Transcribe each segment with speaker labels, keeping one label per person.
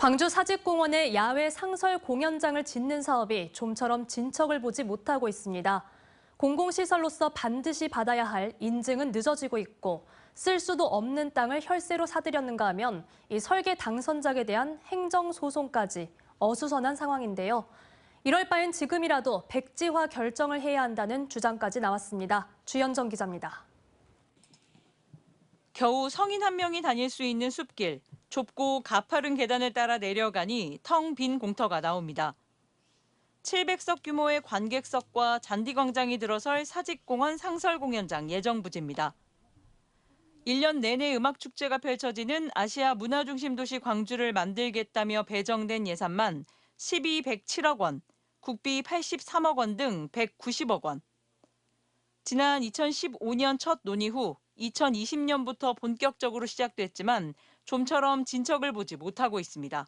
Speaker 1: 광주 사직공원에 야외 상설 공연장을 짓는 사업이 좀처럼 진척을 보지 못하고 있습니다. 공공시설로서 반드시 받아야 할 인증은 늦어지고 있고 쓸 수도 없는 땅을 혈세로 사들였는가 하면 이 설계 당선작에 대한 행정소송까지 어수선한 상황인데요. 이럴 바엔 지금이라도 백지화 결정을 해야 한다는 주장까지 나왔습니다. 주현정 기자입니다.
Speaker 2: 겨우 성인 한 명이 다닐 수 있는 숲길, 좁고 가파른 계단을 따라 내려가니 텅 빈 공터가 나옵니다. 700석 규모의 관객석과 잔디광장이 들어설 사직공원 상설공연장 예정 부지입니다. 1년 내내 음악축제가 펼쳐지는 아시아 문화중심도시 광주를 만들겠다며 배정된 예산만 시비 107억 원, 국비 83억 원 등 190억 원. 지난 2015년 첫 논의 후 2020년부터 본격적으로 시작됐지만 좀처럼 진척을 보지 못하고 있습니다.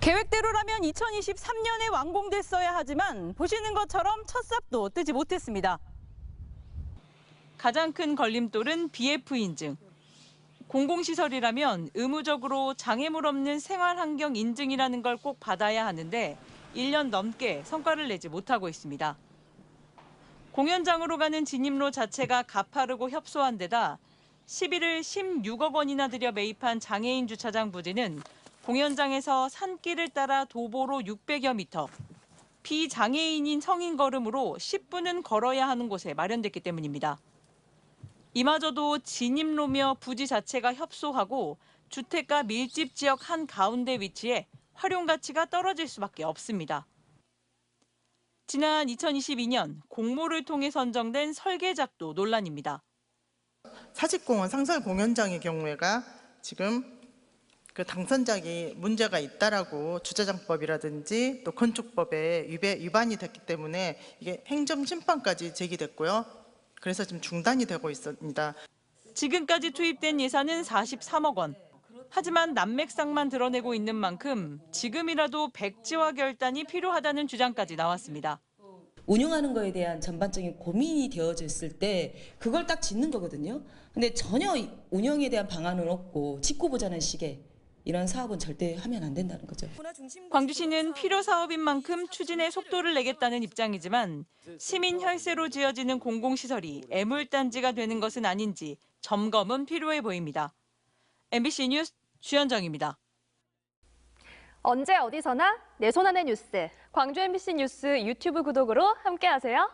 Speaker 2: 계획대로라면 2023년에 완공됐어야 하지만 보시는 것처럼 첫 삽도 뜨지 못했습니다. 가장 큰 걸림돌은 BF 인증. 공공시설이라면 의무적으로 장애물 없는 생활환경 인증이라는 걸 꼭 받아야 하는데 1년 넘게 성과를 내지 못하고 있습니다. 공연장으로 가는 진입로 자체가 가파르고 협소한 데다 시비를 16억 원이나 들여 매입한 장애인 주차장 부지는 공연장에서 산길을 따라 도보로 600여 미터, 비장애인인 성인 걸음으로 10분은 걸어야 하는 곳에 마련됐기 때문입니다. 이마저도 진입로며 부지 자체가 협소하고 주택가 밀집 지역 한가운데 위치해 활용 가치가 떨어질 수밖에 없습니다. 지난 2022년 공모를 통해 선정된 설계작도 논란입니다.
Speaker 3: 사직공원 상설 공연장의 경우에가 지금 그 당선작이 문제가 있다라고 주차장법이라든지 또 건축법에 위반이 됐기 때문에 이게 행정심판까지 제기됐고요. 그래서 지금 중단이 되고 있습니다.
Speaker 2: 지금까지 투입된 예산은 43억 원. 하지만 난맥상만 드러내고 있는 만큼 지금이라도 백지화 결단이 필요하다는 주장까지 나왔습니다.
Speaker 4: 운영하는 거에 대한 전반적인 고민이 되어져 있을 때 그걸 딱 짓는 거거든요. 근데 전혀 운영에 대한 방안은 없고 짓고 보자는 식의 이런 사업은 절대 하면 안 된다는 거죠.
Speaker 2: 광주시는 필요 사업인 만큼 추진에 속도를 내겠다는 입장이지만 시민 혈세로 지어지는 공공시설이 애물단지가 되는 것은 아닌지 점검은 필요해 보입니다. MBC 뉴스 주현정입니다.
Speaker 5: 언제 어디서나 내 손 안의 뉴스. 광주 MBC 뉴스 유튜브 구독으로 함께하세요.